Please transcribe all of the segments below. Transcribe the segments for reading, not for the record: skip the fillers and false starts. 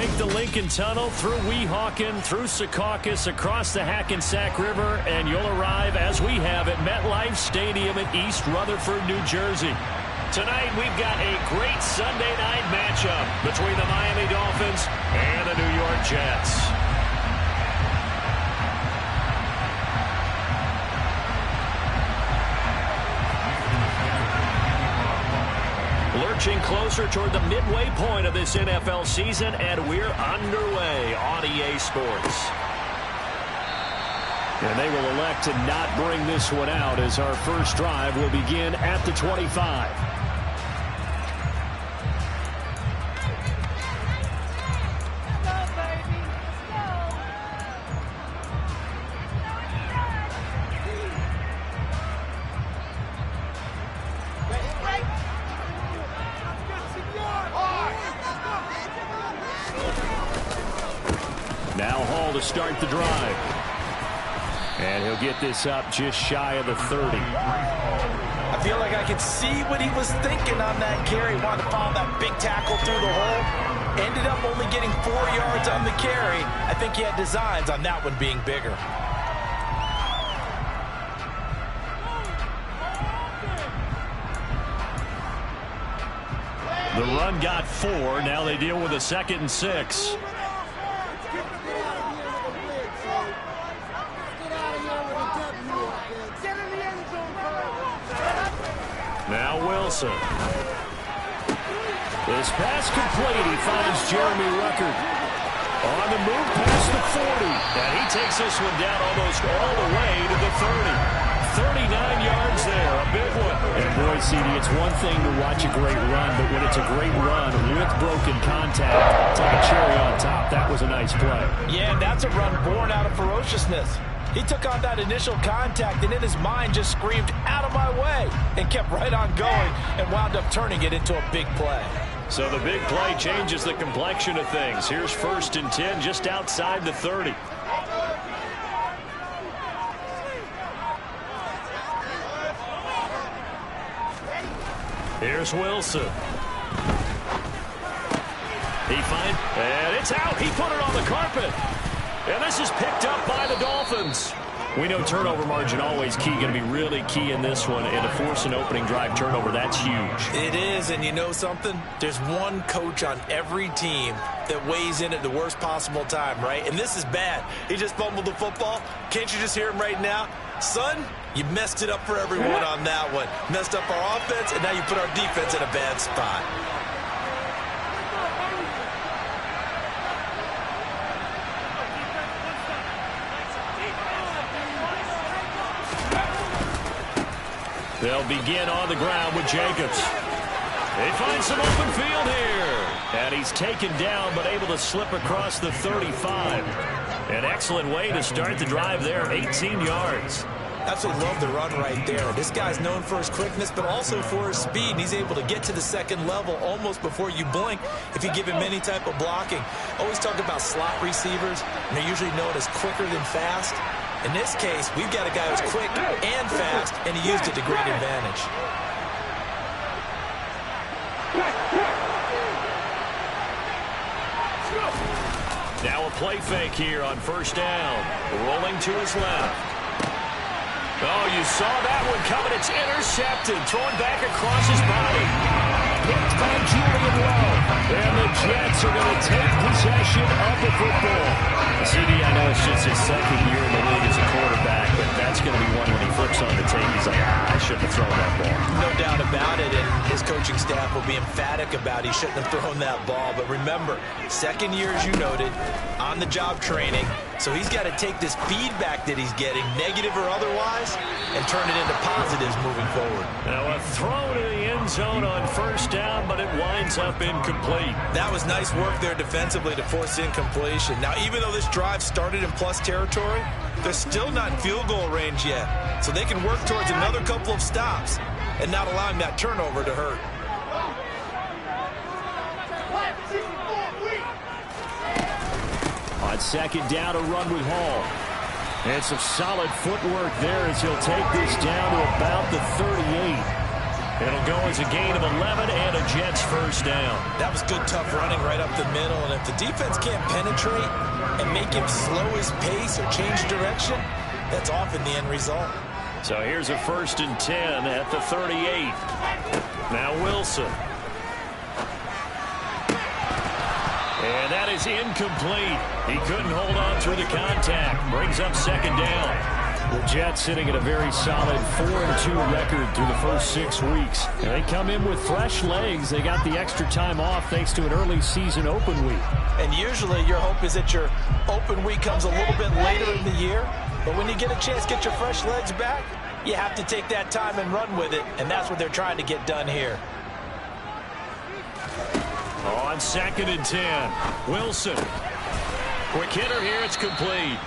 Take the Lincoln Tunnel through Weehawken, through Secaucus, across the Hackensack River, and you'll arrive, as we have, at MetLife Stadium in East Rutherford, New Jersey. Tonight, we've got a great Sunday night matchup between the Miami Dolphins and the New York Jets. Lurching closer toward the midway point of this NFL season, and we're underway on EA Sports. And they will elect to not bring this one out as our first drive will begin at the 25. Now Hall to start the drive. And he'll get this up just shy of the 30. I feel like I could see what he was thinking on that carry. Wanted to follow that big tackle through the hole. Ended up only getting 4 yards on the carry. I think he had designs on that one being bigger. The run got 4. Now they deal with a 2nd and 6. Now Wilson. This pass complete. He finds Jeremy Ruckert. On the move past the 40. And he takes this one down almost all the way to the 30. 39 yards there, a big one. And boy, CD, it's one thing to watch a great run, but when it's a great run with broken contact, take a cherry on top. That was a nice play. Yeah, and that's a run born out of ferociousness. He took on that initial contact and in his mind just screamed, "Out of my way," and kept right on going and wound up turning it into a big play. So the big play changes the complexion of things. Here's 1st and 10 just outside the 30. Here's Wilson. He finds, and it's out. He put it on the carpet. And this is picked up by the Dolphins. We know turnover margin always key, going to be really key in this one. And to force an opening drive turnover, that's huge. It is, and you know something? There's one coach on every team that weighs in at the worst possible time, right? And this is bad. He just fumbled the football. Can't you just hear him right now? Son, you messed it up for everyone on that one. Messed up our offense, and now you put our defense in a bad spot. They'll begin on the ground with Jacobs. They find some open field here. And he's taken down, but able to slip across the 35. An excellent way to start the drive there, 18 yards. Absolutely love the run right there. This guy's known for his quickness, but also for his speed. And he's able to get to the second level almost before you blink if you give him any type of blocking. Always talk about slot receivers, and they're usually known as quicker than fast. In this case, we've got a guy who's quick and fast, and he used it to great advantage. Now a play fake here on 1st down. Rolling to his left. Oh, you saw that one coming. It's intercepted. Thrown back across his body. Picked by Julian Love. And the Jets are going to take possession of the football. CD, I know it's just his 2nd year in the league as a quarterback, but that's going to be one when he flips on the tape. He's like, I shouldn't have thrown that ball. No doubt about it, and his coaching staff will be emphatic about he shouldn't have thrown that ball. But remember, 2nd year, as you noted, on-the-job training. So he's got to take this feedback that he's getting, negative or otherwise, and turn it into positives moving forward. Now a throw to the end zone on 1st down, but it winds up incomplete. That was nice work there defensively to force incompletion. Now, even though this drive started in plus territory, they're still not in field goal range yet. So they can work towards another couple of stops and not allowing that turnover to hurt. On 2nd down, a run with Hall. And some solid footwork there as he'll take this down to about the 38. It'll go as a gain of 11 and a Jets first down. That was good, tough running right up the middle. And if the defense can't penetrate and make him slow his pace or change direction, that's often the end result. So here's a 1st and 10 at the 38. Now Wilson. And that is incomplete. He couldn't hold on through the contact. Brings up 2nd down. The Jets sitting at a very solid 4-2 record through the first 6 weeks. And they come in with fresh legs. They got the extra time off thanks to an early season open week. And usually your hope is that your open week comes a little bit later in the year. But when you get a chance to get your fresh legs back, you have to take that time and run with it. And that's what they're trying to get done here. On 2nd and 10, Wilson. Quick hitter here, it's complete.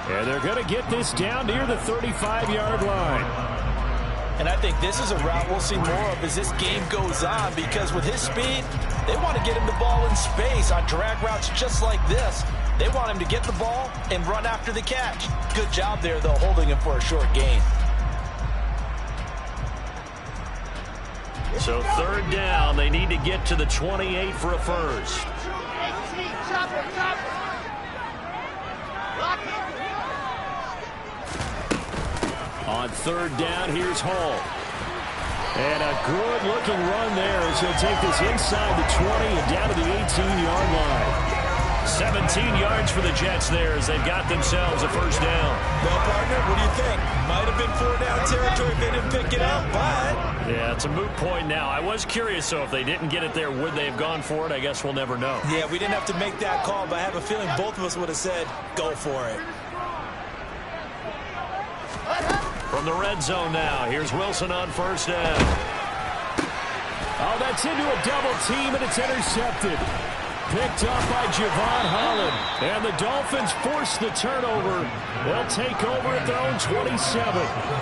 And they're going to get this down near the 35-yard line. And I think this is a route we'll see more of as this game goes on, because with his speed, they want to get him the ball in space on drag routes just like this. They want him to get the ball and run after the catch. Good job there, though, holding him for a short gain. So 3rd down, they need to get to the 28 for a first. On 3rd down, here's Hall. And a good-looking run there as he'll take this inside the 20 and down to the 18-yard line. 17 yards for the Jets there as they've got themselves a first down. Well, partner, what do you think? Might have been 4-down territory if they didn't pick it up, but... Yeah, it's a moot point now. I was curious, so if they didn't get it there, would they have gone for it? I guess we'll never know. Yeah, we didn't have to make that call, but I have a feeling both of us would have said, go for it. From the red zone now, here's Wilson on 1st down. Oh, that's into a double team, and it's intercepted. Picked up by Javon Holland. And the Dolphins force the turnover. They'll take over at their own 27.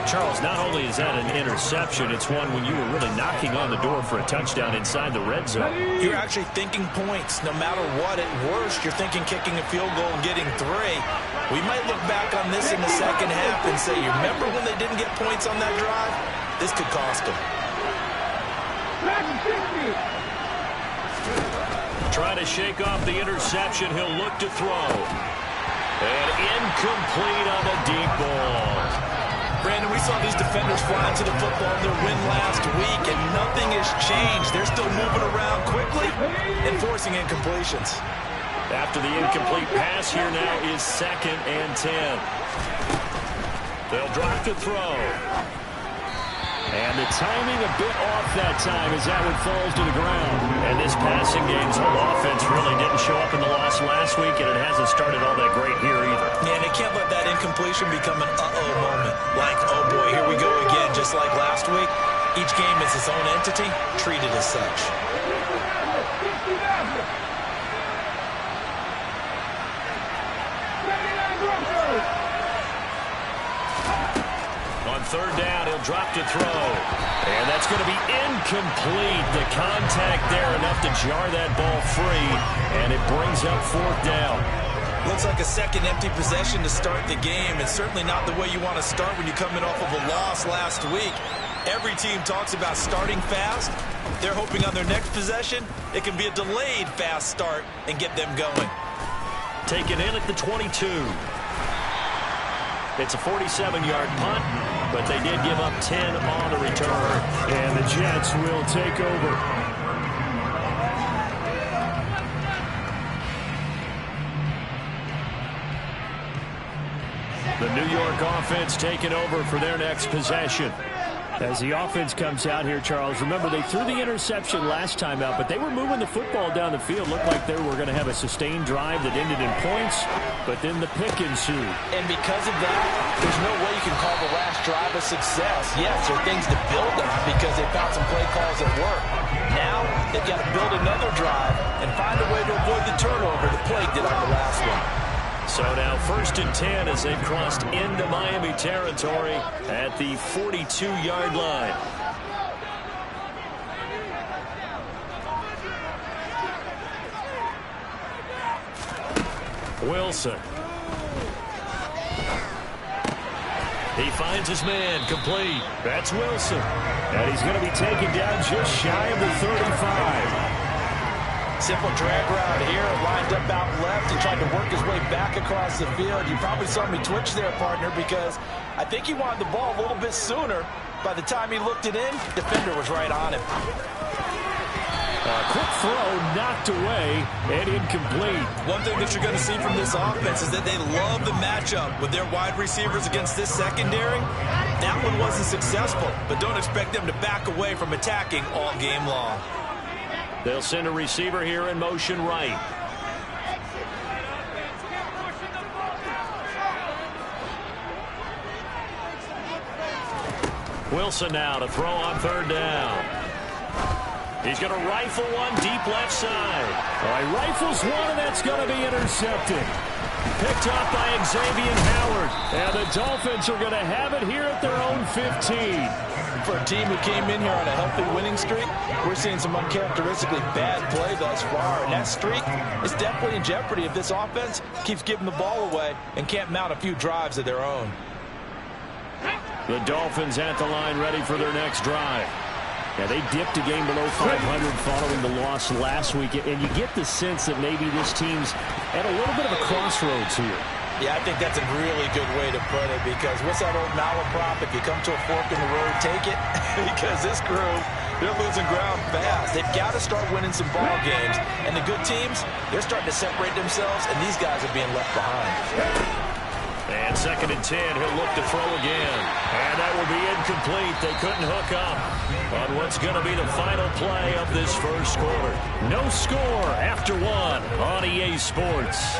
Charles, not only is that an interception, it's one when you were really knocking on the door for a touchdown inside the red zone. You're actually thinking points. No matter what, at worst, you're thinking kicking a field goal and getting 3. We might look back on this in the second half and say, you remember when they didn't get points on that drive? This could cost them. Trying to shake off the interception. He'll look to throw. And incomplete on a deep ball. Brandon, we saw these defenders flying to the football in their win last week, and nothing has changed. They're still moving around quickly and forcing incompletions. After the incomplete pass, here now is 2nd and 10. They'll drop to throw. And the timing a bit off that time as that one falls to the ground. And this passing game's whole offense really didn't show up in the loss last week, and it hasn't started all that great here either. Yeah, and they can't let that incompletion become an uh-oh moment. Like, oh boy, here we go again, just like last week. Each game is its own entity, treated as such. On 3rd down, he'll drop to throw. And that's going to be incomplete. The contact there enough to jar that ball free. And it brings up 4th down. Looks like a second empty possession to start the game. And certainly not the way you want to start when you're coming off of a loss last week. Every team talks about starting fast. They're hoping on their next possession, it can be a delayed fast start and get them going. Taken in at the 22. It's a 47-yard punt, but they did give up 10 on the return. And the Jets will take over. The New York offense taking over for their next possession. As the offense comes out here, Charles, remember they threw the interception last time out, but they were moving the football down the field. Looked like they were going to have a sustained drive that ended in points, but then the pick ensued. And because of that, there's no way you can call the last drive a success. Yes, there are things to build on because they found some play calls that work. Now, they've got to build another drive and find a way to avoid the turnover that plagued it on the last one. So now 1st and 10 as they've crossed into Miami territory at the 42-yard line. Wilson. He finds his man, complete. That's Wilson. And he's going to be taken down just shy of the 35. Simple drag route here, lined up out left and tried to work his way back across the field. You probably saw me twitch there, partner, because I think he wanted the ball a little bit sooner. By the time he looked it in, defender was right on him. Quick throw, knocked away, and incomplete. One thing that you're going to see from this offense is that they love the matchup with their wide receivers against this secondary. That one wasn't successful, but don't expect them to back away from attacking all game long. They'll send a receiver here in motion right. Wilson now to throw on third down. He's going to rifle one deep left side. All right, rifles one, and that's going to be intercepted. Picked off by Xavier Howard. And the Dolphins are going to have it here at their own 15. For a team who came in here on a healthy winning streak, we're seeing some uncharacteristically bad play thus far. And that streak is definitely in jeopardy if this offense keeps giving the ball away and can't mount a few drives of their own. The Dolphins at the line ready for their next drive. Yeah, they dipped a game below 500 following the loss last week, and you get the sense that maybe this team's at a little bit of a crossroads here. Yeah, I think that's a really good way to put it, because what's that old malaprop? If you come to a fork in the road, take it. Because this crew, they're losing ground fast. They've got to start winning some ball games. And the good teams, they're starting to separate themselves, and these guys are being left behind. And 2nd and 10, he'll look to throw again. And that will be incomplete. They couldn't hook up on what's going to be the final play of this first quarter. No score after one on EA Sports.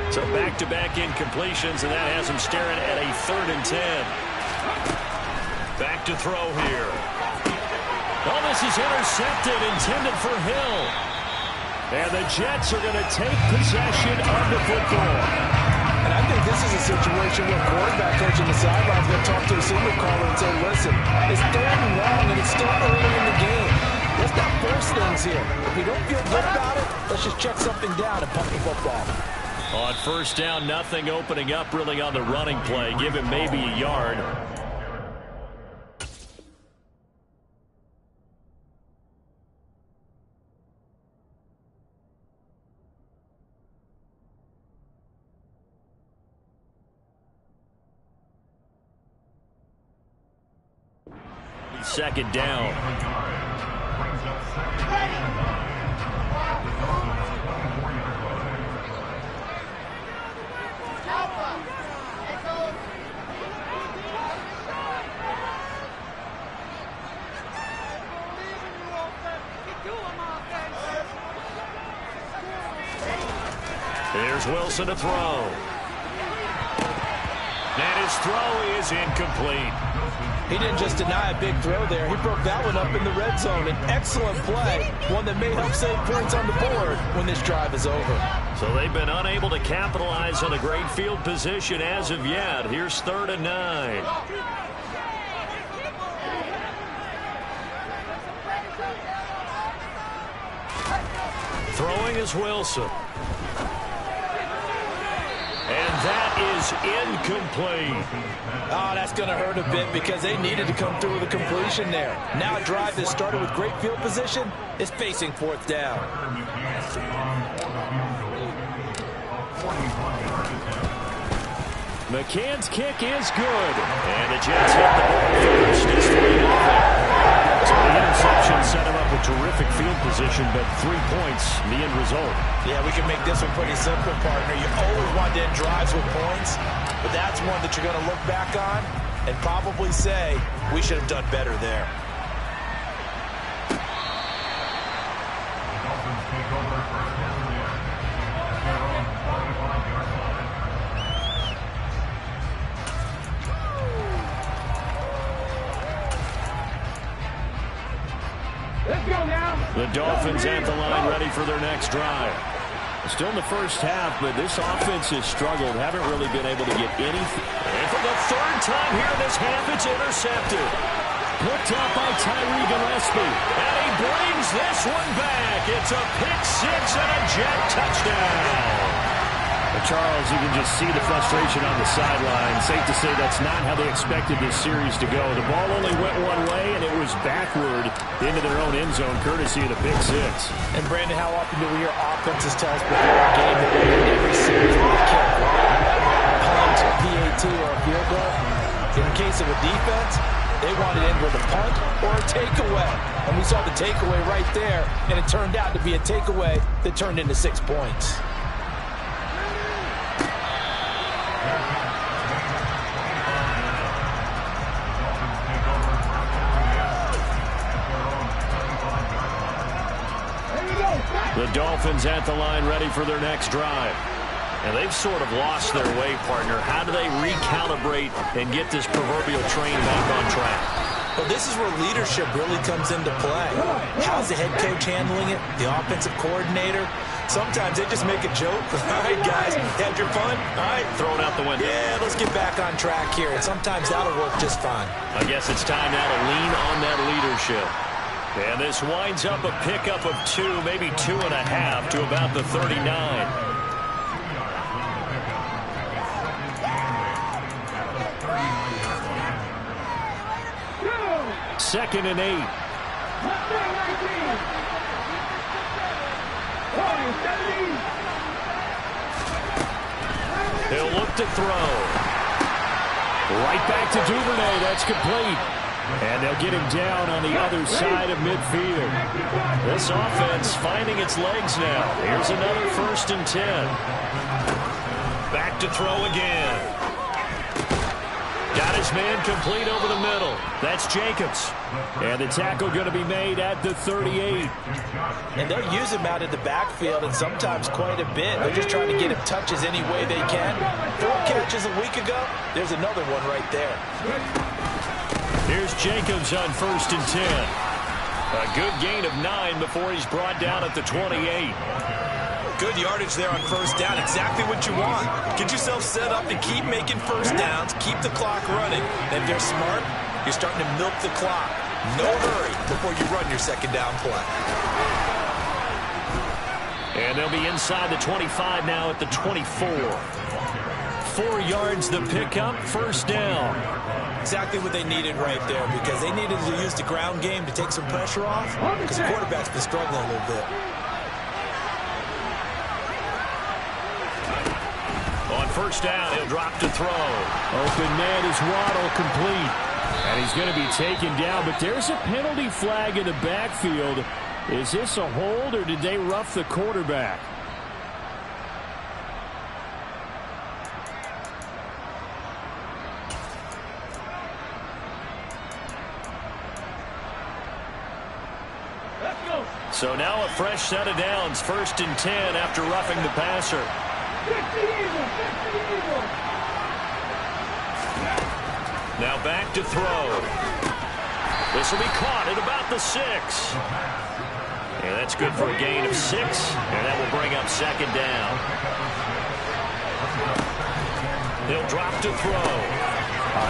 So back-to-back incompletions, and that has him staring at a 3rd and 10. Back to throw here. Oh, this is intercepted, intended for Hill. And the Jets are going to take possession of the football. And I think this is a situation where quarterback coach on the sideline is going to talk to a signal caller and say, listen, it's 3rd and long, and it's still early in the game. Let's not force things here. If we don't feel good about it, let's just check something down and punt the football. On first down, nothing opening up really on the running play. Give him maybe a yard. Second down. Here's Wilson to throw. And his throw is incomplete. He didn't just deny a big throw there. He broke that one up in the red zone. An excellent play, one that may help save points on the board when this drive is over. So they've been unable to capitalize on a great field position as of yet. Here's 3rd and 9. Throwing is Wilson. And that is incomplete. Oh, that's going to hurt a bit because they needed to come through with a completion there. Now a drive that started with great field position is facing 4th down. McCann's kick is good. And the Jets hit the ball first. It's 3-0. So the interception set him up a terrific field position, but 3 points, the end result. Yeah, we can make this one pretty simple, partner. You always want to end drives with points, but that's one that you're going to look back on and probably say, we should have done better there. The Dolphins at the line ready for their next drive. Still in the first half, but this offense has struggled. Haven't really been able to get anything. And for the 3rd time here in this half, it's intercepted. picked up by Tyree Gillespie. And he brings this one back. It's a pick six and a Jet touchdown. Charles, you can just see the frustration on the sideline. Safe to say that's not how they expected this series to go. The ball only went one way, and it was backward into their own end zone, courtesy of the pick six. And, Brandon, how often do we hear offenses tell us before a game that they win every series with a kick, right? Punt, PAT, or a field goal? In the case of a defense, they want it in with a punt or a takeaway. And we saw the takeaway right there, and it turned out to be a takeaway that turned into 6 points. The Dolphins at the line ready for their next drive. And they've sort of lost their way, partner. How do they recalibrate and get this proverbial train back on track? Well, this is where leadership really comes into play. How's the head coach handling it? The offensive coordinator? Sometimes they just make a joke. All right, guys, had your fun? All right. Throw it out the window. Yeah, let's get back on track here. And sometimes that'll work just fine. I guess it's time now to lean on that leadership. And this winds up a pickup of 2, maybe 2.5 to about the 39. Second and 8. He'll look to throw. Right back to Duvernay. That's complete. And they'll get him down on the other side of midfield. This offense finding its legs now. Here's another 1st and 10. Back to throw again. Got his man complete over the middle. That's Jacobs. And the tackle going to be made at the 38. And they'll use him out in the backfield, and sometimes quite a bit. They're just trying to get him touches any way they can. 4 catches a week ago. There's another one right there. Here's Jacobs on 1st and 10. A good gain of 9 before he's brought down at the 28. Good yardage there on 1st down. Exactly what you want. Get yourself set up to keep making 1st downs, keep the clock running. And if you're smart, you're starting to milk the clock. No hurry before you run your 2nd down play. And they'll be inside the 25 now at the 24. 4 yards the pickup, 1st down. Exactly what they needed right there, because they needed to use the ground game to take some pressure off, because the quarterback's been struggling a little bit. On 1st down, he'll drop to throw. Open man is Waddle, complete. And he's going to be taken down, but there's a penalty flag in the backfield. Is this a hold, or did they rough the quarterback? So now a fresh set of downs, 1st and 10 after roughing the passer. Now back to throw. This will be caught at about the 6. And that's good for a gain of 6, and that will bring up 2nd down. He'll drop to throw.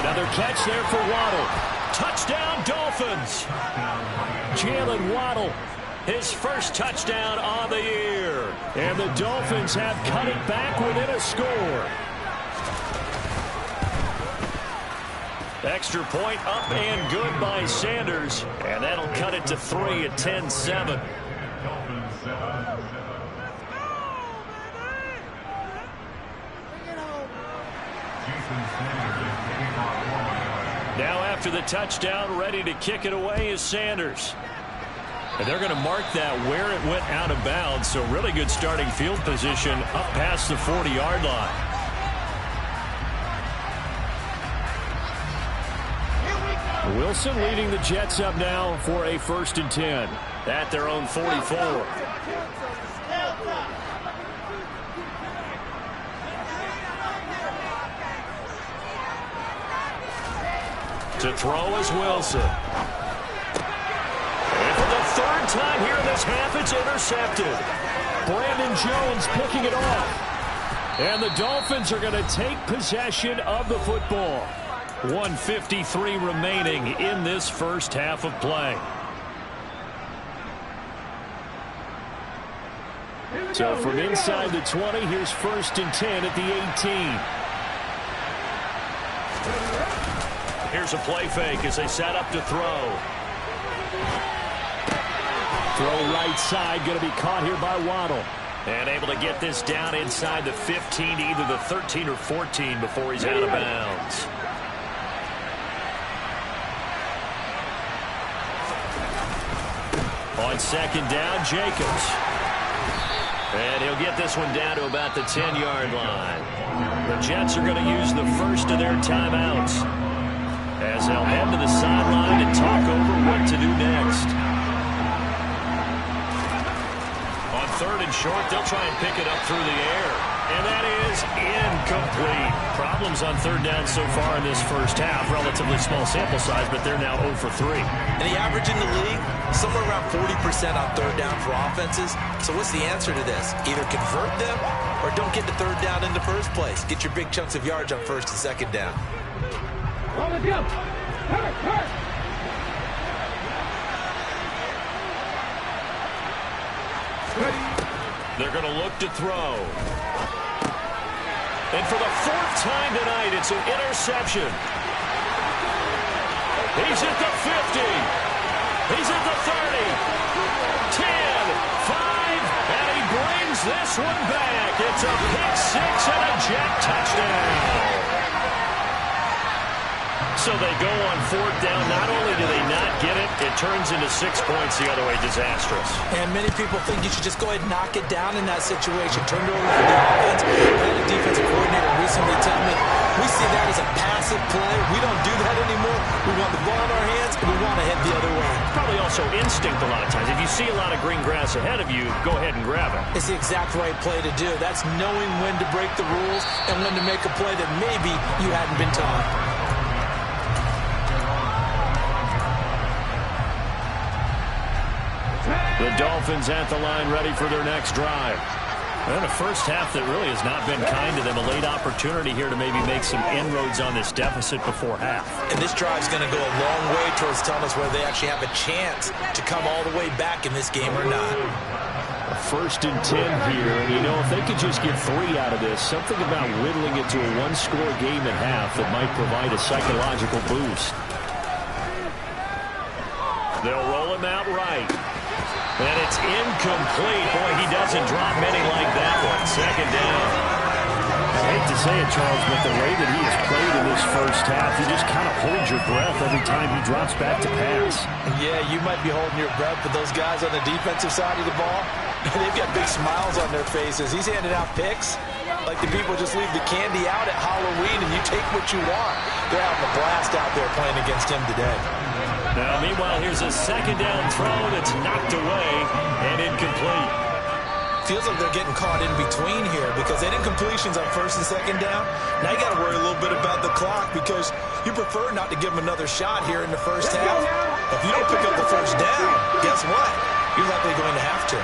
Another catch there for Waddle. Touchdown, Dolphins! Jalen Waddle. His 1st touchdown on the year. And the Dolphins have cut it back within a score. Extra point up and good by Sanders. And that'll cut it to 3 at 10-7. Now after the touchdown, ready to kick it away is Sanders. And they're going to mark that where it went out of bounds. So really good starting field position up past the 40-yard line. Wilson leading the Jets up now for a 1st and 10. At their own 44. To throw is Wilson. And for the 3rd time here in this half, it's intercepted. Brandon Jones picking it off. And the Dolphins are going to take possession of the football. 1:53 remaining in this first half of play. So from inside the 20, here's 1st and 10 at the 18. Here's a play fake as they set up to throw. Throw right side, going to be caught here by Waddle. And able to get this down inside the 15 to either the 13 or 14 before he's out of bounds. On 2nd down, Jacobs. And he'll get this one down to about the 10-yard line. The Jets are going to use the first of their timeouts as they'll head to the sideline and talk over what to do next. On 3rd and short, they'll try and pick it up through the air. And that is incomplete. Problems on 3rd down so far in this first half. Relatively small sample size, but they're now 0 for 3. And the average in the league, somewhere around 40% on 3rd down for offenses. So what's the answer to this? Either convert them or don't get to 3rd down in the first place. Get your big chunks of yards on 1st and 2nd down. They're going to look to throw. And for the 4th time tonight, it's an interception. He's at the 50. He's at the 30. 10, 5, and he brings this one back. It's a pick 6 and a Jet touchdown. So they go on 4th down. Not only do they not get it, it turns into 6 points the other way. Disastrous. And many people think you should just go ahead and knock it down in that situation. Turn it over for the offense. I had a defensive coordinator recently tell me, we see that as a passive play. We don't do that anymore. We want the ball in our hands, and we want to head the other way. Probably also instinct a lot of times. If you see a lot of green grass ahead of you, go ahead and grab it. It's the exact right play to do. That's knowing when to break the rules and when to make a play that maybe you hadn't been taught. The Dolphins at the line, ready for their next drive. And a first half that really has not been kind to them. A late opportunity here to maybe make some inroads on this deficit before half. And this drive's going to go a long way towards telling us whether they actually have a chance to come all the way back in this game or not. A 1st and 10 here. And, you know, if they could just get 3 out of this, something about whittling it to a one-score game at half that might provide a psychological boost. They'll roll him out right. And it's incomplete. Boy, he doesn't drop many like that one. 2nd down. I hate to say it, Charles, but the way that he has played in this first half, you just kind of hold your breath every time he drops back to pass. Yeah, you might be holding your breath, but those guys on the defensive side of the ball, they've got big smiles on their faces. He's handing out picks like the people just leave the candy out at Halloween and you take what you want. They're having a blast out there playing against him today. Now, meanwhile, here's a 2nd down throw that's knocked away and incomplete. Feels like they're getting caught in between here because they did incompletions on 1st and 2nd down. Now you got to worry a little bit about the clock because you prefer not to give them another shot here in the first half. If you don't pick up the 1st down, guess what? You're likely going to have to.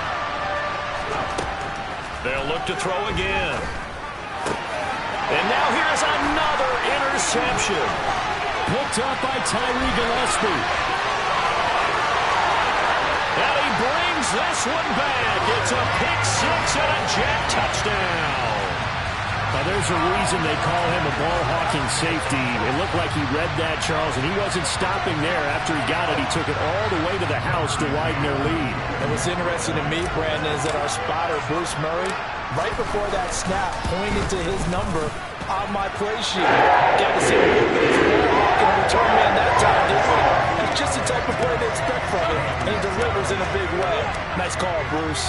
They'll look to throw again. And now here's another interception. Picked up by Tyree Gillespie. And he brings this one back. It's a pick 6 and a Jet touchdown. Now, there's a reason they call him a ball-hawking safety. It looked like he read that, Charles, and he wasn't stopping there. After he got it, he took it all the way to the house to widen their lead. And what's interesting to me, Brandon, is that our spotter, Bruce Murray, right before that snap, pointed to his number on my play sheet. Got to see a little bit of ball hawking and return man that time, didn't we? That's just the type of play they expect from him, and he delivers in a big way. Nice call, Bruce.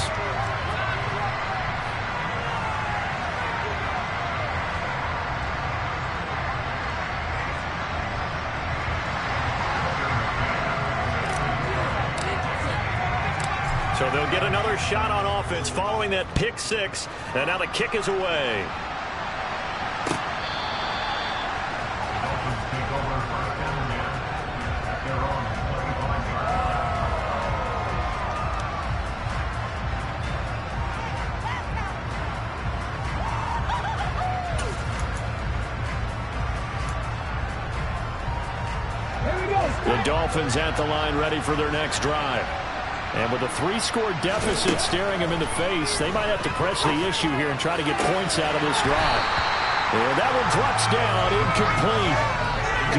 So they'll get another shot on offense following that pick 6, and now the kick is away. The Dolphins at the line ready for their next drive. And with a 3-score deficit staring them in the face, they might have to press the issue here and try to get points out of this drive. And that one drops down, incomplete.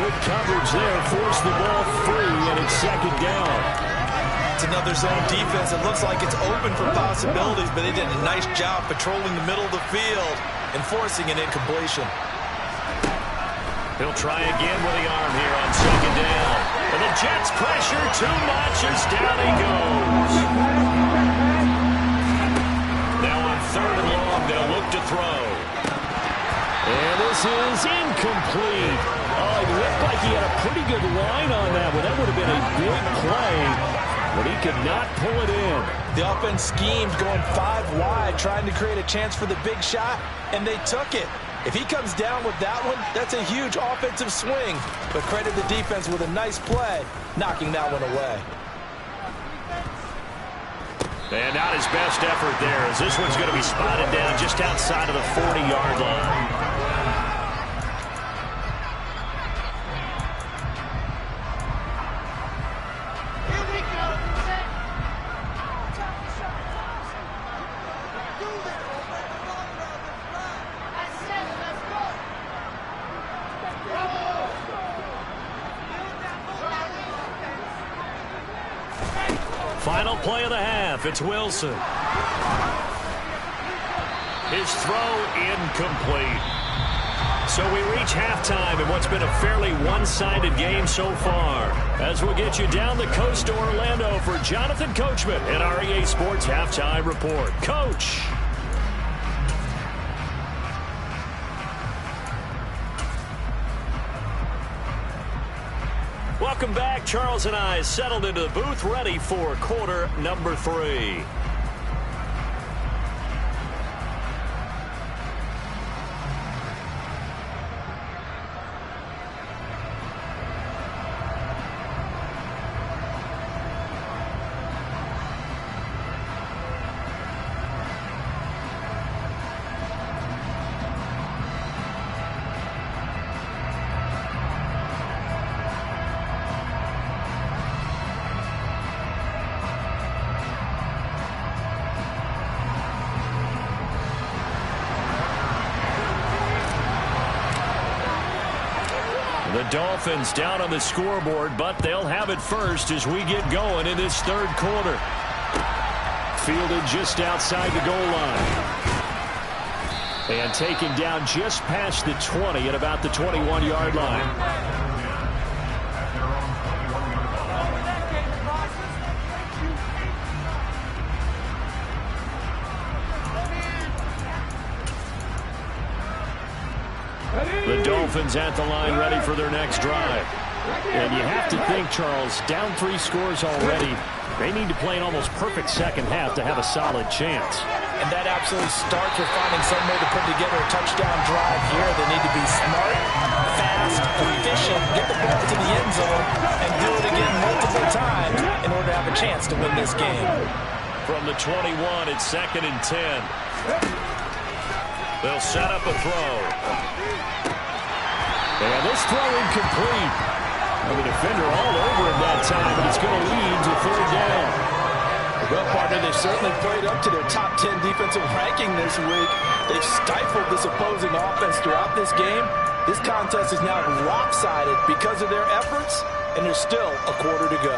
Good coverage there, forced the ball free, and it's second down. It's another zone defense. It looks like it's open for possibilities, but they did a nice job patrolling the middle of the field and forcing an incompletion. He'll try again with the arm here on second down. And the Jets pressure too much as down he goes. Now on third and long, they'll look to throw. And this is incomplete. Oh, it looked like he had a pretty good line on that one. That would have been a big play, but he could not pull it in. The offense schemed going 5 wide, trying to create a chance for the big shot, and they took it. If he comes down with that one, that's a huge offensive swing. But credit the defense with a nice play, knocking that one away. And not his best effort there, as this one's going to be spotted down just outside of the 40-yard line. Final play of the half. It's Wilson. His throw incomplete. So we reach halftime in what's been a fairly one-sided game so far. As we'll get you down the coast to Orlando for Jonathan Coachman and our EA Sports Halftime Report. Coach. Welcome back. Charles and I settled into the booth, ready for quarter number 3. The Dolphins down on the scoreboard, but they'll have it first as we get going in this third quarter. Fielded just outside the goal line. And taken down just past the 20 at about the 21-yard line. The Dolphins at the line ready for their next drive. And you have to think, Charles, down 3 scores already. They need to play an almost perfect second half to have a solid chance. And that absolutely starts with finding some way to put together a touchdown drive here. They need to be smart, fast, efficient, get the ball to the end zone, and do it again multiple times in order to have a chance to win this game. From the 21, it's 2nd and 10. They'll set up a throw. And this throw incomplete. And the defender all over him that time, and it's going to lead to 3rd down. Well, partner, they've certainly played up to their top 10 defensive ranking this week. They've stifled this opposing offense throughout this game. This contest is now lopsided because of their efforts, and there's still a quarter to go.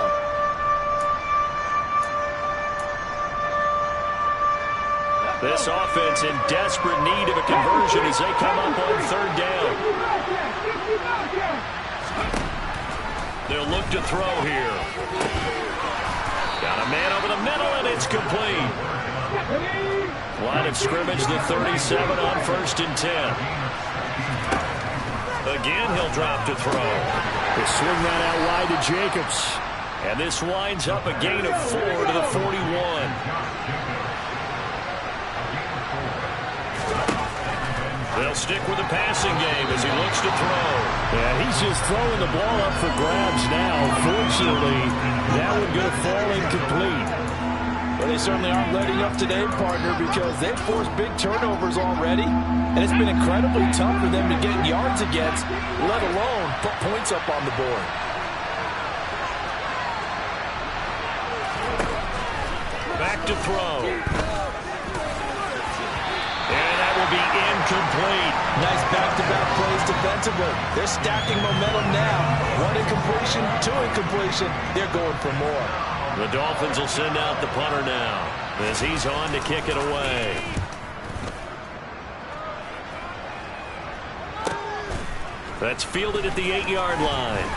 This offense in desperate need of a conversion as they come up on 3rd down. They'll look to throw here. Got a man over the middle, and it's complete. Line of scrimmage, the 37 on 1st and 10. Again, he'll drop to throw. They swing that out wide to Jacobs. And this winds up a gain of 4 to the 41. They'll stick with the passing game as he looks to throw. Yeah, he's just throwing the ball up for grabs now. Fortunately, that one going to fall incomplete. Well, they certainly aren't letting up today, partner, because they've forced big turnovers already, and it's been incredibly tough for them to get yards against, let alone put points up on the board. back to throw. And that will be incomplete. Nice back-to-back plays defensively. They're stacking momentum now. 1 incompletion, 2 incompletion. They're going for more. The Dolphins will send out the punter now as he's on to kick it away. That's fielded at the 8-yard line.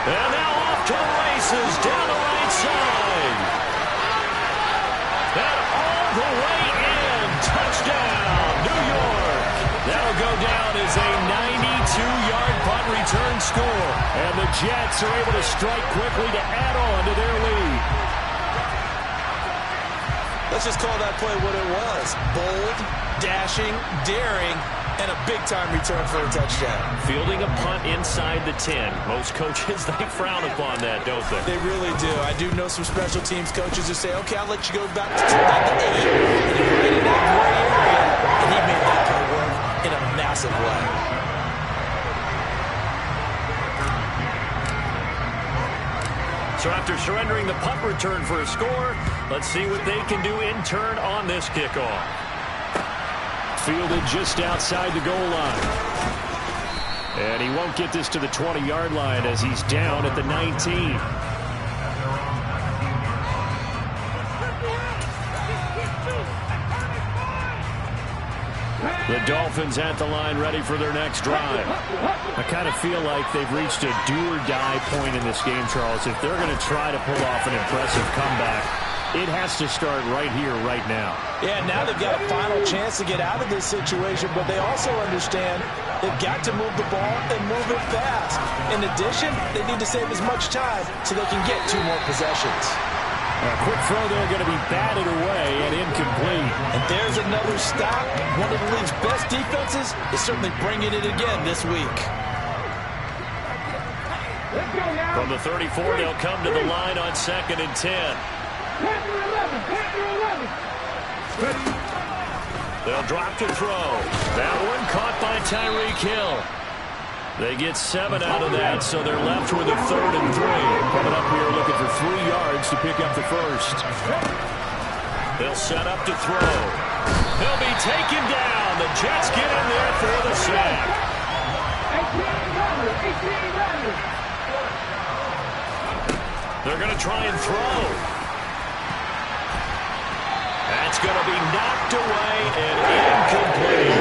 And now off to the races down the right side. And all the way in. Touchdown, New York. That'll go down as a 92-yard punt return score. And the Jets are able to strike quickly to add on to their lead. Let's just call that play what it was. Bold, dashing, daring, and a big-time return for a touchdown. Fielding a punt inside the 10. Most coaches, they frown upon that, don't they? They really do. I do know some special teams coaches who say, okay, I'll let you go back to 8. And you're right in that gray area. And he made that play work in a massive way. So after surrendering the punt return for a score, let's see what they can do in turn on this kickoff. Fielded just outside the goal line. And he won't get this to the 20-yard line as he's down at the 19. The Dolphins at the line ready for their next drive. I kind of feel like they've reached a do-or-die point in this game, Charles. If they're going to try to pull off an impressive comeback, it has to start right here, right now. Yeah, now they've got a final chance to get out of this situation, but they also understand they've got to move the ball and move it fast. In addition, they need to save as much time so they can get 2 more possessions. A quick throw there going to be batted away and incomplete. And there's another stop. One of the league's best defenses is certainly bringing it again this week. From the 34, they'll come to the line on 2nd and 10. They'll drop to throw. That one caught by Tyreek Hill. They get 7 out of that, so they're left with a 3rd and 3. Coming up here looking for 3 yards to pick up the first. They'll set up to throw. He'll be taken down. The Jets get in there for the sack. They're going to try and throw. That's going to be knocked away and incomplete.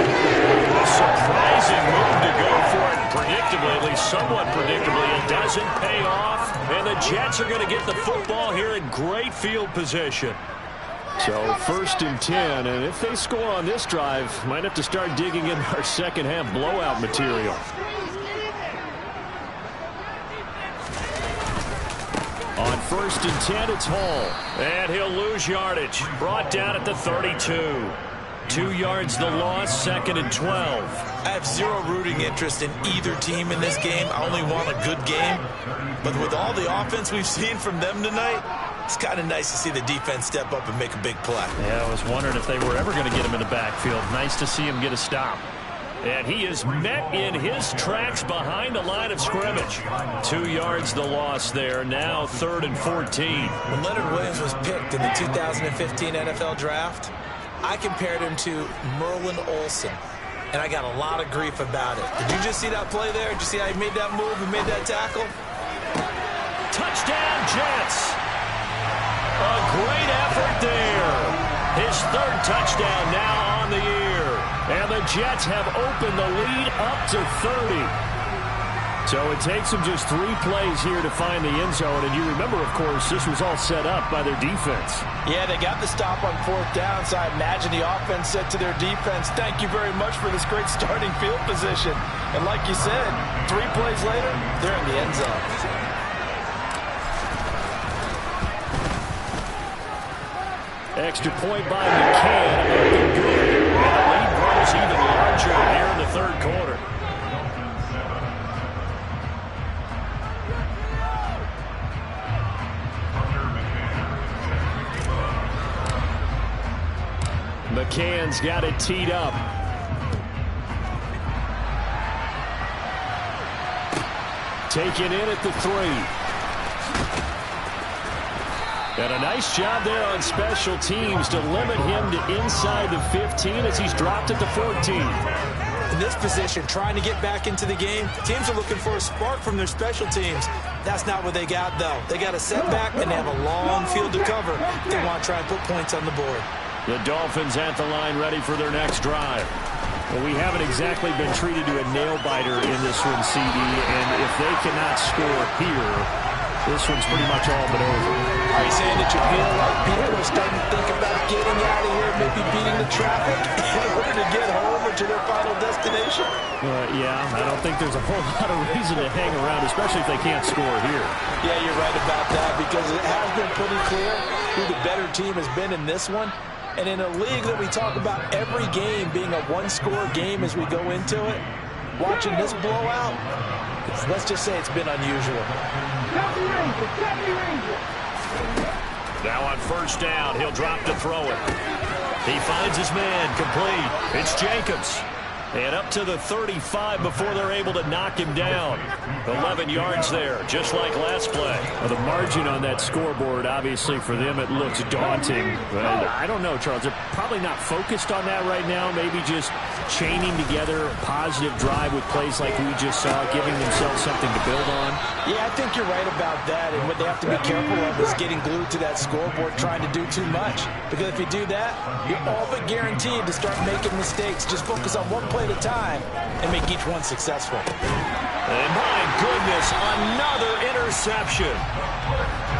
A surprising move to go for it. Predictably, at least somewhat predictably, it doesn't pay off. And the Jets are going to get the football here in great field position. So 1st and 10, and if they score on this drive, might have to start digging in our second half blowout material. On 1st and 10, it's Hall. And he'll lose yardage. Brought down at the 32. 2 yards the loss, 2nd and 12. I have zero rooting interest in either team in this game. I only want a good game. But with all the offense we've seen from them tonight, it's kind of nice to see the defense step up and make a big play. Yeah, I was wondering if they were ever going to get him in the backfield. Nice to see him get a stop. And he is met in his tracks behind the line of scrimmage. 2 yards the loss there. Now 3rd and 14. When Leonard Williams was picked in the 2015 NFL Draft, I compared him to Merlin Olsen, and I got a lot of grief about it. Did you just see that play there? Did you see how he made that move and made that tackle? Touchdown, Jets. A great effort there. His 3rd touchdown now on the year. And the Jets have opened the lead up to 30. So it takes them just 3 plays here to find the end zone. And you remember, of course, this was all set up by their defense. Yeah, they got the stop on 4th down, so I imagine the offense said to their defense, thank you very much for this great starting field position. And like you said, 3 plays later, they're in the end zone. Extra point by McCann. Good. And the lead grows even larger here in the 3rd quarter. McCann's got it teed up. Taken in at the 3. And a nice job there on special teams to limit him to inside the 15 as he's dropped at the 14. In this position, trying to get back into the game, teams are looking for a spark from their special teams. That's not what they got, though. They got a setback, and they have a long field to cover if they want to try and put points on the board. The Dolphins at the line ready for their next drive. Well, we haven't exactly been treated to a nail-biter in this one, CD, and if they cannot score here, this one's pretty much all but over. Are you saying that you feel like people are starting to think about getting out of here, maybe beating the traffic in order to get home or to their final destination? Yeah, I don't think there's a whole lot of reason to hang around, especially if they can't score here. Yeah, you're right about that, because it has been pretty clear who the better team has been in this one. And in a league that we talk about every game being a one-score game as we go into it, watching this blowout, let's just say it's been unusual. Now on first down, he'll drop to throw it. He finds his man, complete. It's Jacobs. And up to the 35 before they're able to knock him down. 11 yards there, just like last play. Well, the margin on that scoreboard, obviously for them, it looks daunting. But I don't know, Charles. They're probably not focused on that right now. Maybe just chaining together a positive drive with plays like we just saw, giving themselves something to build on. Yeah, I think you're right about that. And what they have to be careful of is getting glued to that scoreboard, trying to do too much. Because if you do that, you're all but guaranteed to start making mistakes. Just focus on one play at a time and make each one successful. And my goodness, another interception.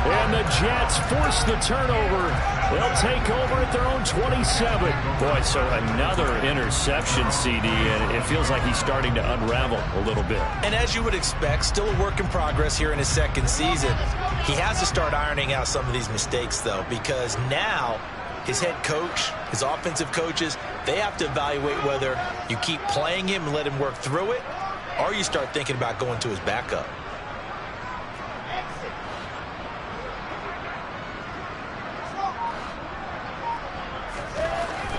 And the Jets force the turnover. They'll take over at their own 27. Boy, so another interception, CD, and it feels like he's starting to unravel a little bit. And as you would expect, still a work in progress here in his second season. He has to start ironing out some of these mistakes, though, because now his head coach, his offensive coaches, they have to evaluate whether you keep playing him and let him work through it, or you start thinking about going to his backup.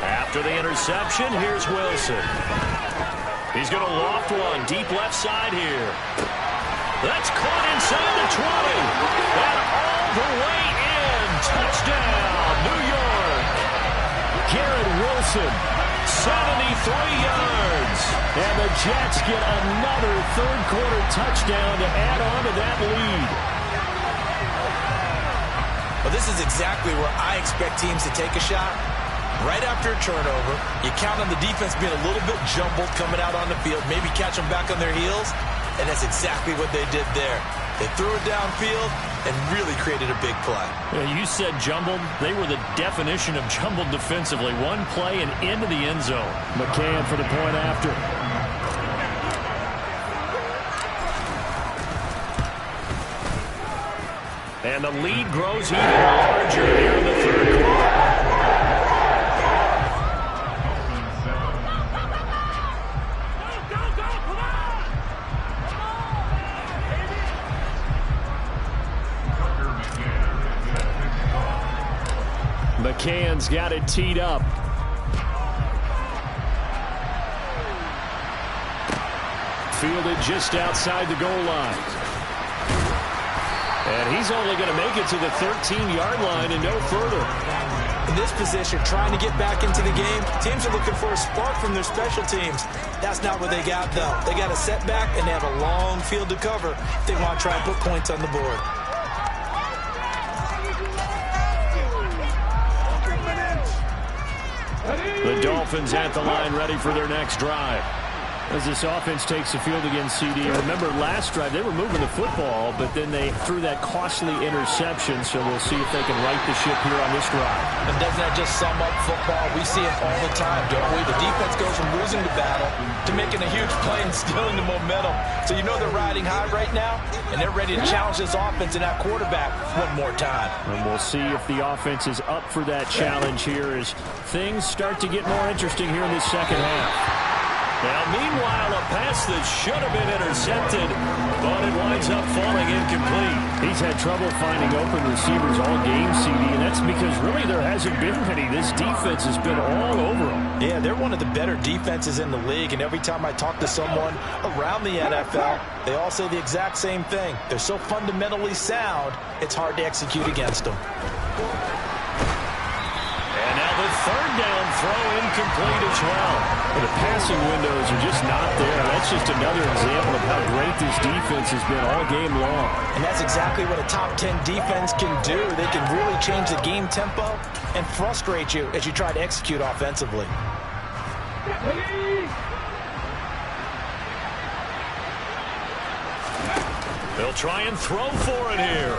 After the interception, here's Wilson. He's going to loft one deep left side here. That's caught inside the 20. And all the way in. Touchdown, New York. Garrett Wilson, 73 yards. And the Jets get another third-quarter touchdown to add on to that lead. Well, this is exactly where I expect teams to take a shot. Right after a turnover, you count on the defense being a little bit jumbled coming out on the field, maybe catch them back on their heels, and that's exactly what they did there. They threw it downfield and really created a big play. Yeah, you said jumbled. They were the definition of jumbled defensively. One play and into the end zone. McCann for the point after. And the lead grows even larger here in the third quarter. McCann's got it teed up. Fielded just outside the goal line. And he's only going to make it to the 13-yard line and no further. In this position, trying to get back into the game, teams are looking for a spark from their special teams. That's not what they got, though. They got a setback, and they have a long field to cover if they want to try and put points on the board. The Dolphins at the line ready for their next drive. As this offense takes the field against CD. Remember last drive, they were moving the football, but then they threw that costly interception, so we'll see if they can right the ship here on this drive. And doesn't that just sum up football? We see it all the time, don't we? The defense goes from losing the battle to making a huge play and stealing the momentum. So you know they're riding high right now, and they're ready to challenge this offense and that quarterback one more time. And we'll see if the offense is up for that challenge here as things start to get more interesting here in this second half. Now, meanwhile, a pass that should have been intercepted, but it winds up falling incomplete. He's had trouble finding open receivers all game, CD, and that's because really there hasn't been many. This defense has been all over them. Yeah, they're one of the better defenses in the league, and every time I talk to someone around the NFL, they all say the exact same thing. They're so fundamentally sound, it's hard to execute against them. And now the third down throw incomplete as well. The passing windows are just not there. That's just another example of how great this defense has been all game long. And that's exactly what a top 10 defense can do. They can really change the game tempo and frustrate you as you try to execute offensively. They'll try and throw for it here.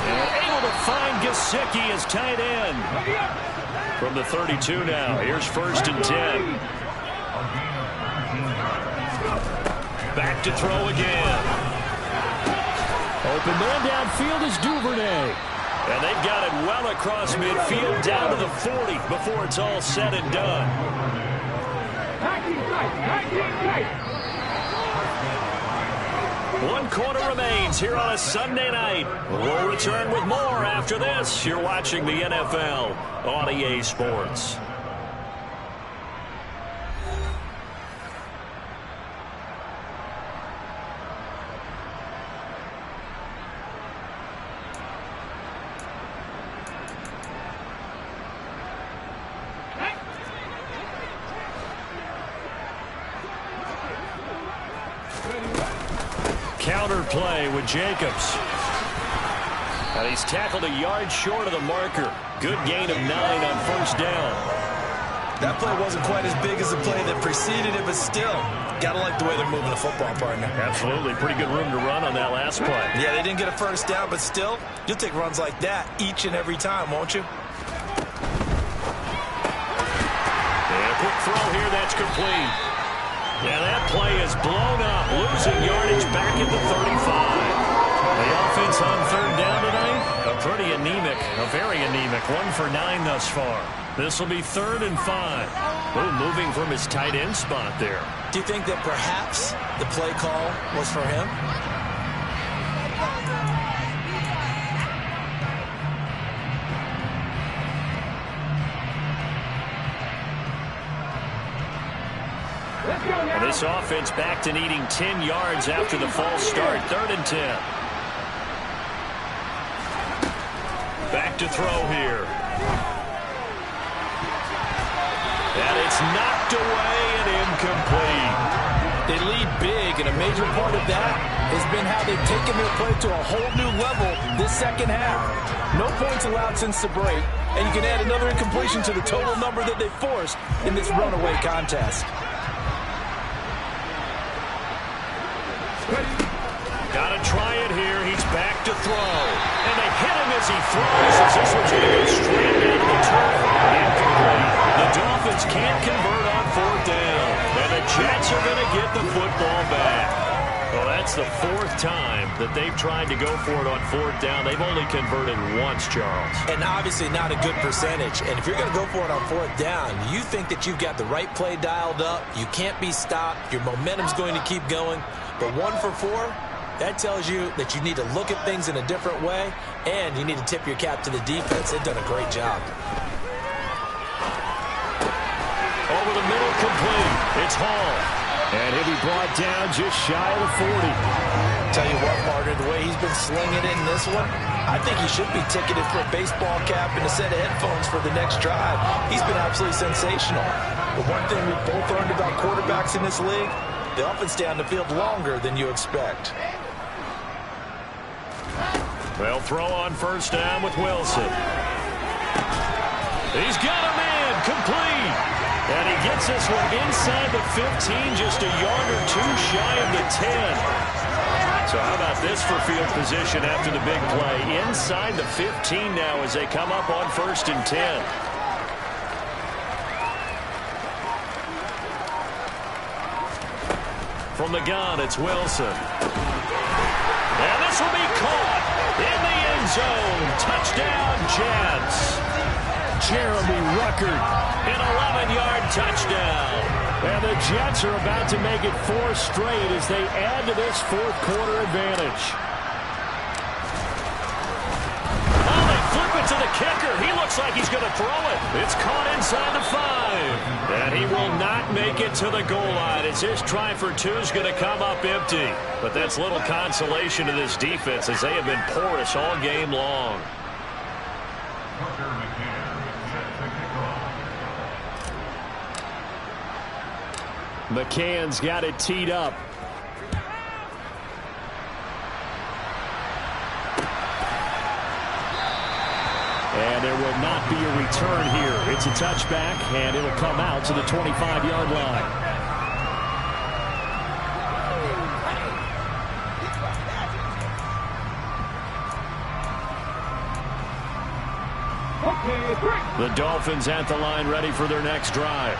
And able to find Gesicki as tight end. From the 32 now, here's 1st and 10. Back to throw again. Open man downfield is Duvernay. And they've got it well across midfield down to the 40 before it's all said and done. One quarter remains here on a Sunday night. We'll return with more after this. You're watching the NFL on EA Sports. Counter play with Jacobs. And he's tackled a yard short of the marker. Good gain of 9 on 1st down. That play wasn't quite as big as the play that preceded it, but still, gotta like the way they're moving the football, partner. Absolutely. Pretty good room to run on that last play. Yeah, they didn't get a 1st down, but still, you'll take runs like that each and every time, won't you? And a quick throw here, that's complete. Yeah, that play is blown up, losing yardage back at the 35. The offense on 3rd down tonight, a pretty anemic, a very anemic, 1 for 9 thus far. This will be 3rd and 5. Oh, moving from his tight end spot there. Do you think that perhaps the play call was for him? And this offense back to needing 10 yards after the false start. 3rd and 10. Back to throw here. And it's knocked away and incomplete. They lead big, and a major part of that has been how they've taken their play to a whole new level this second half. No points allowed since the break, and you can add another incompletion to the total number that they forced in this runaway contest. Gotta try it here. He's back to throw. And they hit him as he throws. As this one's going to go straight down to the turf. Incomplete. The Dolphins can't convert on 4th down. And the Jets are going to get the football back. Well, that's the 4th time that they've tried to go for it on 4th down. They've only converted once, Charles. And obviously not a good percentage. And if you're going to go for it on 4th down, you think that you've got the right play dialed up. You can't be stopped. Your momentum's going to keep going. But 1 for 4, that tells you that you need to look at things in a different way, and you need to tip your cap to the defense. They've done a great job. Over the middle, complete. It's Hall. And he'll be brought down just shy of the 40. Tell you what, partner, the way he's been slinging it in this one, I think he should be ticketed for a baseball cap and a set of headphones for the next drive. He's been absolutely sensational. But one thing we've both learned about quarterbacks in this league, they often stay on the field longer than you expect. They'll throw on 1st down with Wilson. He's got a man, complete. And he gets this one inside the 15, just a yard or 2 shy of the 10. So how about this for field position after the big play? Inside the 15 now as they come up on 1st and 10. From the gun, it's Wilson. And this will be caught in the end zone. Touchdown, Jets. Jeremy Ruckert. An 11-yard touchdown. And the Jets are about to make it 4 straight as they add to this 4th quarter advantage. Oh, they flip it to the kicker. He looks looks like he's going to throw it. It's caught inside the 5. And he will not make it to the goal line as his try for 2 is going to come up empty. But that's little consolation to this defense as they have been porous all game long. McCann's got it teed up. And there will not be a return here. It's a touchback, and it'll come out to the 25-yard line. The Dolphins at the line ready for their next drive.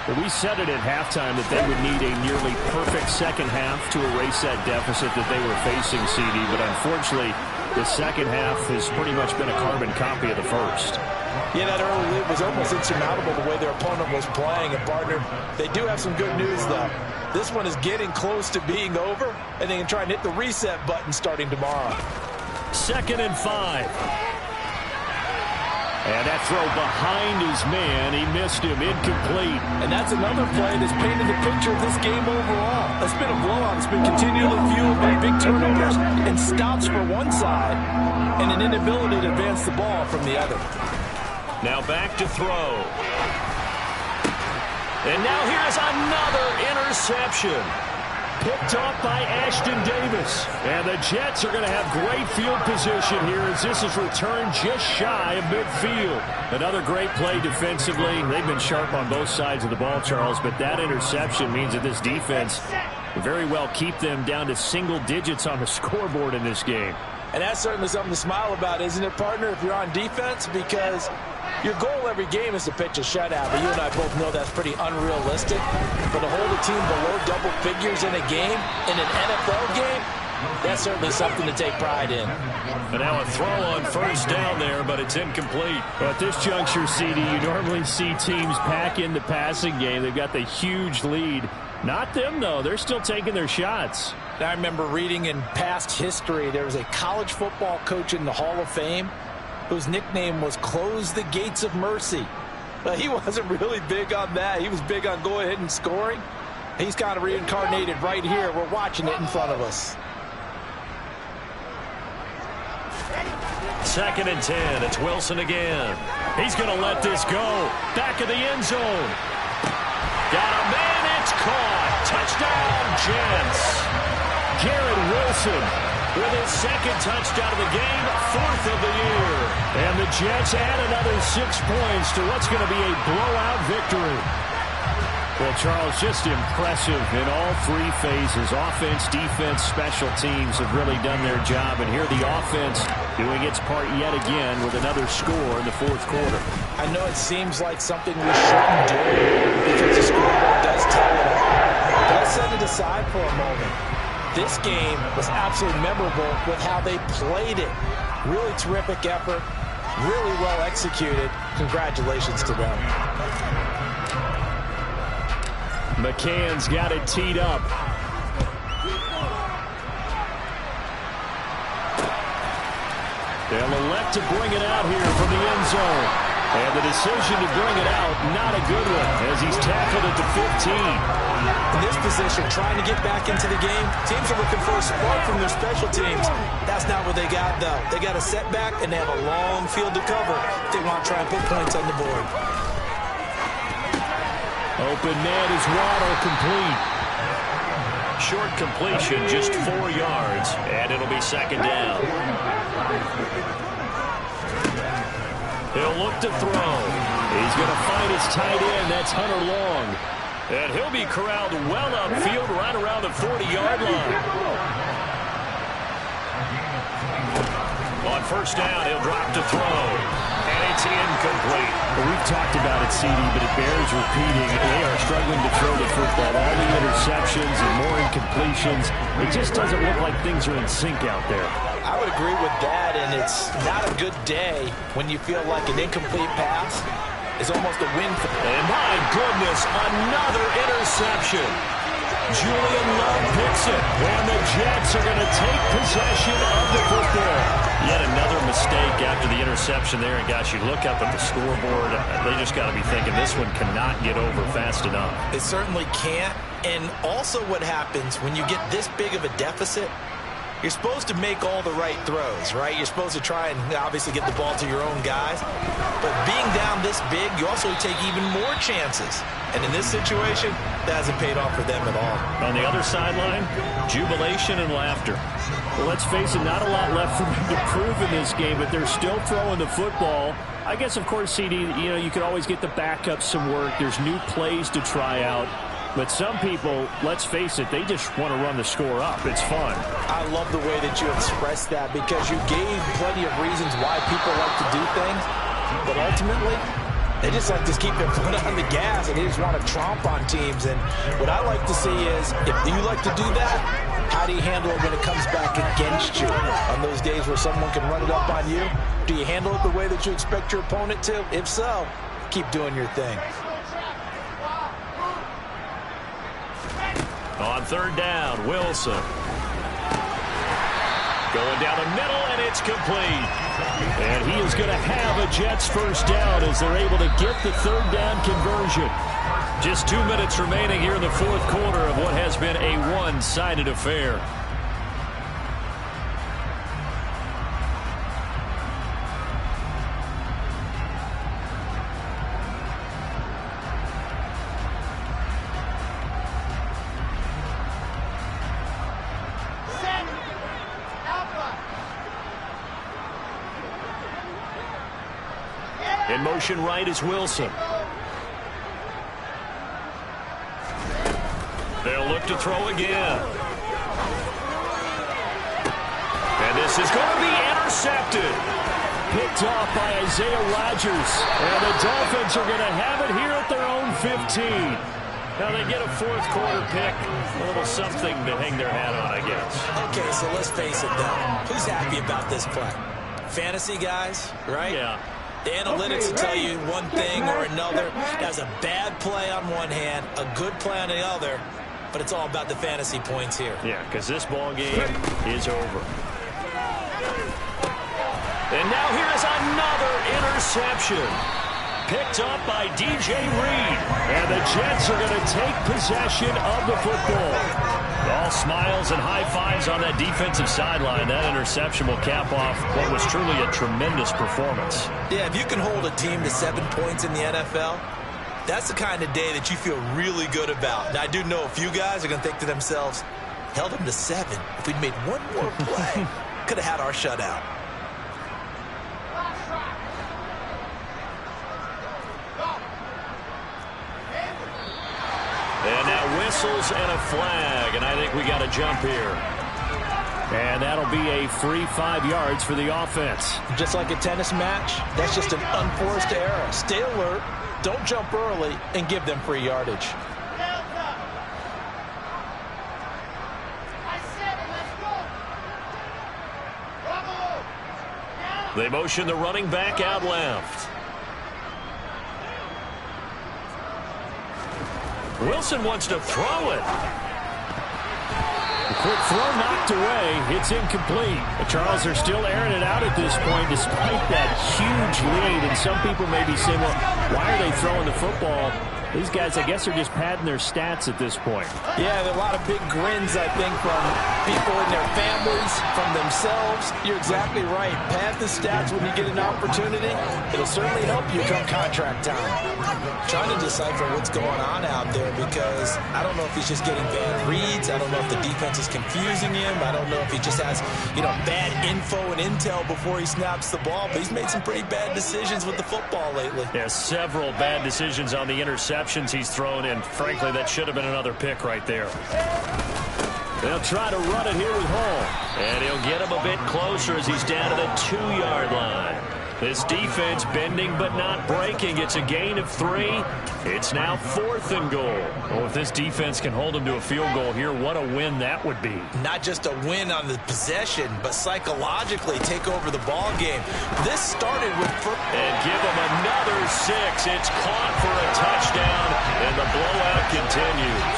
Well, we said it at halftime that they would need a nearly perfect second half to erase that deficit that they were facing, CD. But unfortunately, the second half has pretty much been a carbon copy of the first. Yeah, that early lead was almost insurmountable the way their opponent was playing. And, partner, they do have some good news, though. This one is getting close to being over, and they can try and hit the reset button starting tomorrow. 2nd and 5. And that throw behind his man. He missed him. Incomplete. And that's another play that's painted the picture of this game overall. It's been a blowout. It's been continually fueled by big turnovers and stops for one side and an inability to advance the ball from the other. Now back to throw. And now here's another interception. Picked off by Ashton Davis. And the Jets are going to have great field position here as this is returned just shy of midfield. Another great play defensively. They've been sharp on both sides of the ball, Charles, but that interception means that this defense will very well keep them down to single digits on the scoreboard in this game. And that's certainly something to smile about, isn't it, partner, if you're on defense? Because your goal every game is to pitch a shutout, but you and I both know that's pretty unrealistic. But to hold a team below double figures in a game, in an NFL game, that's certainly something to take pride in. And now a throw on first down there, but it's incomplete. At this juncture, CD, you normally see teams pack in the passing game. They've got the huge lead. Not them, though. They're still taking their shots. I remember reading in past history, there was a college football coach in the Hall of Fame whose nickname was Close the Gates of Mercy. But he wasn't really big on that. He was big on go ahead and scoring. He's kind of reincarnated right here. We're watching it in front of us. 2nd and 10. It's Wilson again. He's going to let this go. Back of the end zone. Got a man. It's caught. Touchdown, Jets. Garrett Wilson with his 2nd touchdown of the game, 4th of the year. And the Jets add another 6 points to what's going to be a blowout victory. Well, Charles, just impressive in all 3 phases. Offense, defense, special teams have really done their job. And here the offense doing its part yet again with another score in the 4th quarter. I know it seems like something we shouldn't do because the scoreboard does tell it all. But let's set it aside for a moment. This game was absolutely memorable with how they played it. Really terrific effort, really well executed. Congratulations to them. McCann's got it teed up. They'll elect to bring it out here from the end zone. And the decision to bring it out, not a good one, as he's tackled at the 15. In this position, trying to get back into the game, teams are looking for a spark from their special teams. That's not what they got, though. They got a setback, and they have a long field to cover if they want to try and put points on the board. Open man is Waddle, complete. Short completion, just 4 yards, and it'll be 2nd down. He'll look to throw. He's going to find his tight end. That's Hunter Long. And he'll be corralled well upfield right around the 40-yard line. On first down, he'll drop to throw. And it's incomplete. Well, we've talked about it, CD, but it bears repeating. They are struggling to throw the football. All the interceptions and more incompletions. It just doesn't look like things are in sync out there. I would agree with that, and it's not a good day when you feel like an incomplete pass is almost a win for them. And my goodness, another interception. Julian Love picks it, and the Jets are going to take possession of the football. Yet another mistake mistake after the interception there. And, gosh, you look up at the scoreboard. They just got to be thinking this one cannot get over fast enough. It certainly can't. And also what happens when you get this big of a deficit, you're supposed to make all the right throws, right? You're supposed to try and obviously get the ball to your own guys. But being down this big, you also take even more chances. And in this situation, that hasn't paid off for them at all. On the other sideline, jubilation and laughter. Well, let's face it, not a lot left for them to prove in this game, but they're still throwing the football. I guess, of course, CD, you could always get the backup some work. There's new plays to try out. But some people, let's face it, they just want to run the score up. It's fun. I love the way that you expressed that because you gave plenty of reasons why people like to do things. But ultimately, they just like to keep their foot on the gas and they just want to tromp on teams. And what I like to see is, if you like to do that, how do you handle it when it comes back against you? On those days where someone can run it up on you, do you handle it the way that you expect your opponent to? If so, keep doing your thing. On third down, Wilson. Going down the middle, and it's complete. And he is going to have a Jets first down as they're able to get the third down conversion. Just 2 minutes remaining here in the fourth quarter of what has been a one-sided affair. In motion right is Wilson. They'll look to throw again. And this is going to be intercepted. Picked off by Isaiah Rodgers. And the Dolphins are going to have it here at their own 15. Now they get a fourth quarter pick. A little something to hang their hat on, I guess. Okay, so let's face it, though. Who's happy about this play? Fantasy guys, right? Yeah. The analytics will tell you one thing or another. That's a bad play on one hand, a good play on the other, but it's all about the fantasy points here. Yeah, because this ball game is over. And now here is another interception. Picked up by DJ Reed. And the Jets are going to take possession of the football. All smiles and high fives on that defensive sideline. That interception will cap off what was truly a tremendous performance. Yeah, if you can hold a team to 7 points in the NFL, that's the kind of day that you feel really good about. Now, I do know a few guys are going to think to themselves, held them to 7. If we'd made one more play, could have had our shutout. And now whistles and a flag, and I think we got a jump here. And that'll be a free 5 yards for the offense. Just like a tennis match, that's just an unforced error. Stay alert, don't jump early, and give them free yardage. They motion the running back out left. Wilson wants to throw it. The quick throw knocked away. It's incomplete. The Charles are still airing it out at this point despite that huge lead. And some people may be saying, well, why are they throwing the football? These guys, I guess, are just padding their stats at this point. Yeah, there are a lot of big grins, I think, from people in their families, from themselves. You're exactly right. Pad the stats when you get an opportunity. It'll certainly help you come contract time. Trying to decipher what's going on out there because I don't know if he's just getting bad reads. I don't know if the defense is confusing him. I don't know if he just has, bad info and intel before he snaps the ball. But he's made some pretty bad decisions with the football lately. Yeah, several bad decisions on the interceptions he's thrown, and frankly, that should have been another pick right there. They'll try to run it here with Hall. And he'll get him a bit closer as he's down to the 2-yard line. This defense bending but not breaking. It's a gain of 3. It's now 4th and goal. Oh, if this defense can hold him to a field goal here, what a win that would be. Not just a win on the possession, but psychologically take over the ball game. This started with... And give him another 6. It's caught for a touchdown, and the blowout continues.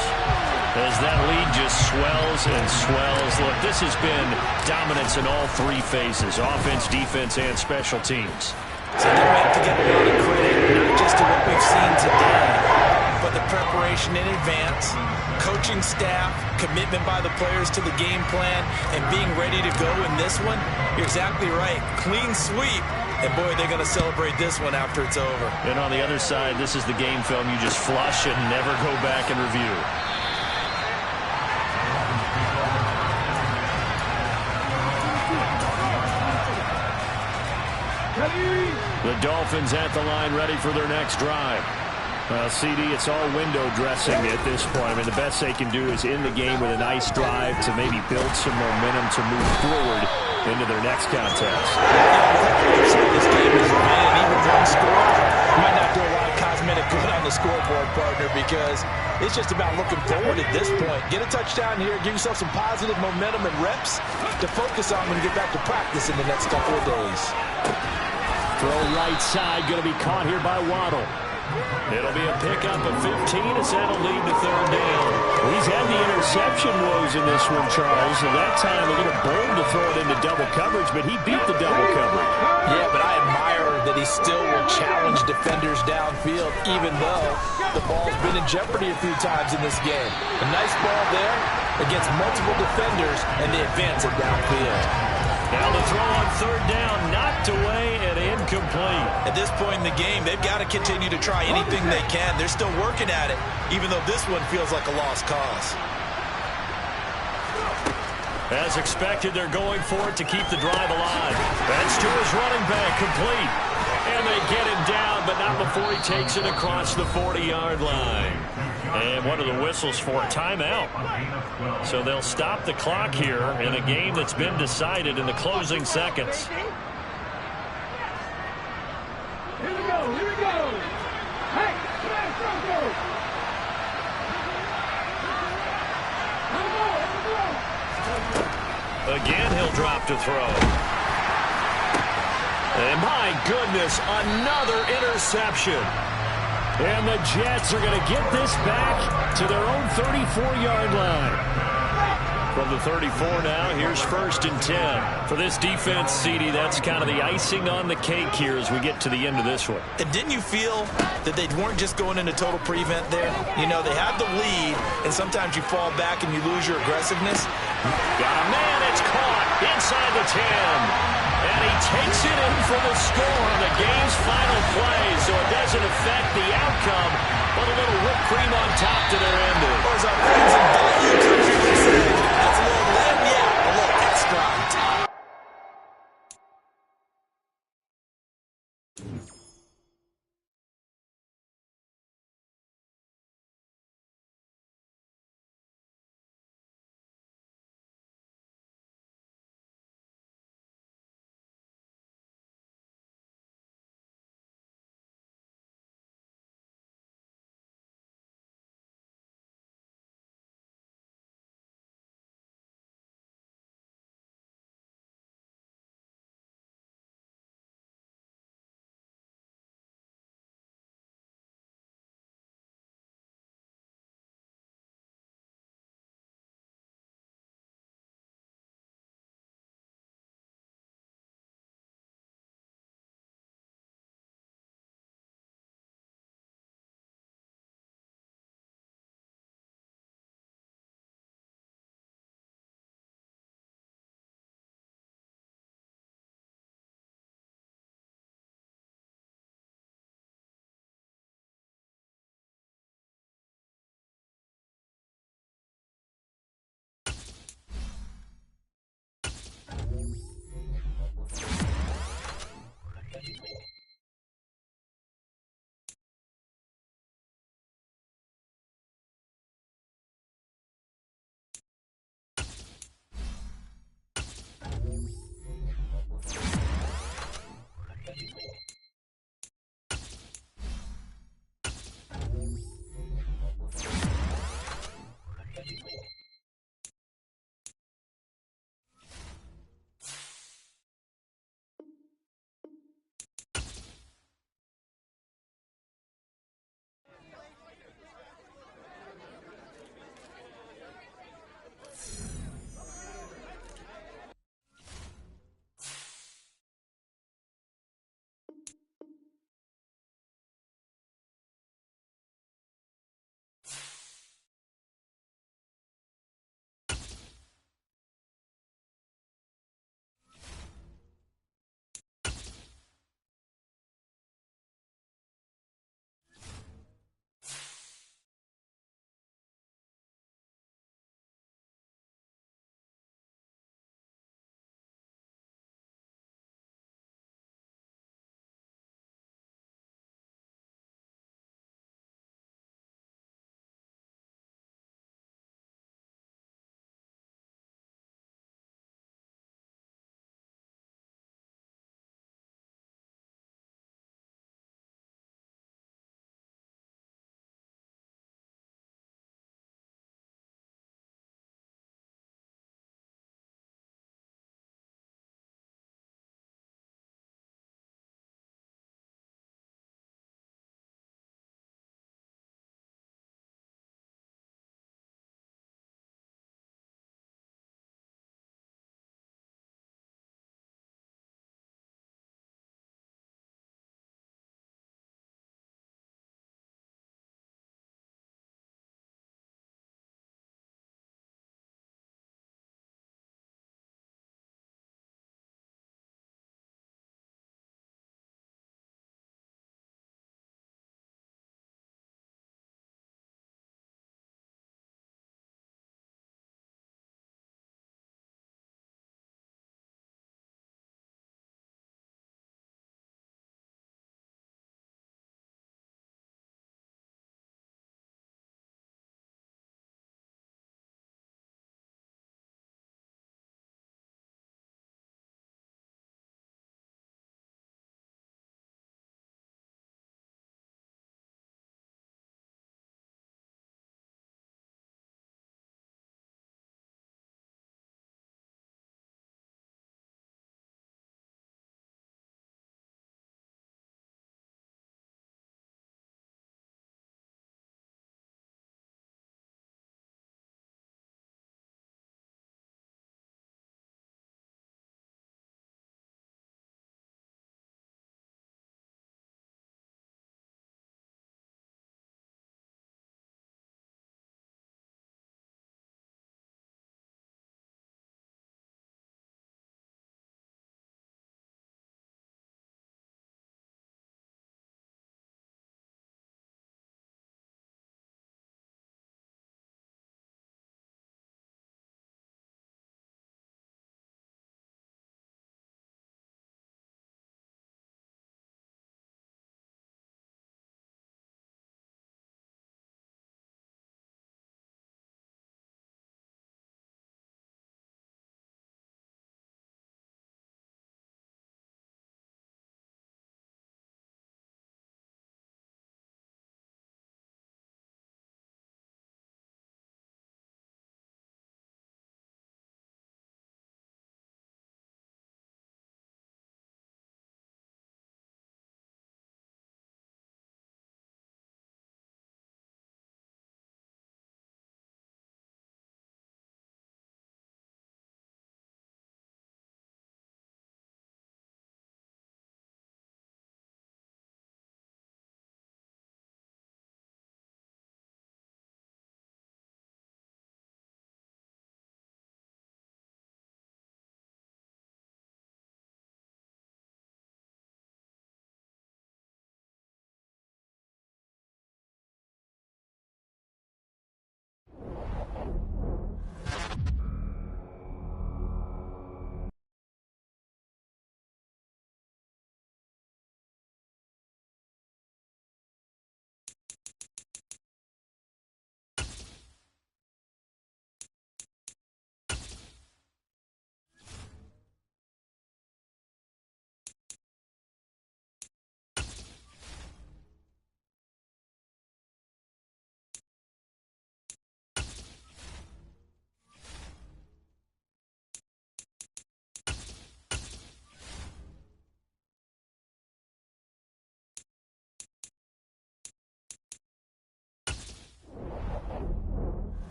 as that lead just swells and swells. Look, this has been dominance in all three phases, offense, defense, and special teams. So they're meant to get a lot of credit, not just to what we've seen today, but the preparation in advance, coaching staff, commitment by the players to the game plan, and being ready to go in this one. You're exactly right. Clean sweep. And, boy, they're going to celebrate this one after it's over. And on the other side, this is the game film you just flush and never go back and review. The Dolphins at the line, ready for their next drive. CD, it's all window dressing at this point. I mean, the best they can do is end the game with a nice drive to maybe build some momentum to move forward into their next contest. This game is winning, even one score. Might not do a lot of cosmetic good on the scoreboard, partner, because it's just about looking forward at this point. Get a touchdown here, give yourself some positive momentum and reps to focus on when you get back to practice in the next couple of days. Throw right side, going to be caught here by Waddle. It'll be a pickup of 15 as that'll lead to third down. He's had the interception woes in this one, Charles. And that time a little bold to throw it into double coverage, but he beat the double coverage. Yeah, but I admire that he still will challenge defenders downfield, even though the ball's been in jeopardy a few times in this game. A nice ball there against multiple defenders, and they advance it downfield. Now the throw on third down, knocked away and incomplete. At this point in the game, they've got to continue to try anything they can. They're still working at it, even though this one feels like a lost cause. As expected, they're going for it to keep the drive alive. That's to his running back, complete. And they get him down, but not before he takes it across the 40-yard line. And what are the whistles for? Timeout. So they'll stop the clock here in a game that's been decided in the closing seconds. Here we go, here we go. Hey, Again, he'll drop to throw. And my goodness, another interception. And the Jets are going to get this back to their own 34-yard line. From the 34 now, here's 1st and 10. For this defense, CD, that's kind of the icing on the cake here as we get to the end of this one. And didn't you feel that they weren't just going into total prevent there? You know, they had the lead, and sometimes you fall back and you lose your aggressiveness. Got a man, it's caught inside the 10. And he takes it in for the score on the game's final play, so it doesn't affect the outcome, but a little whipped cream on top to their ending. Or as our friends in Bayou country would say, that's a little lagniappe, a little extra on top.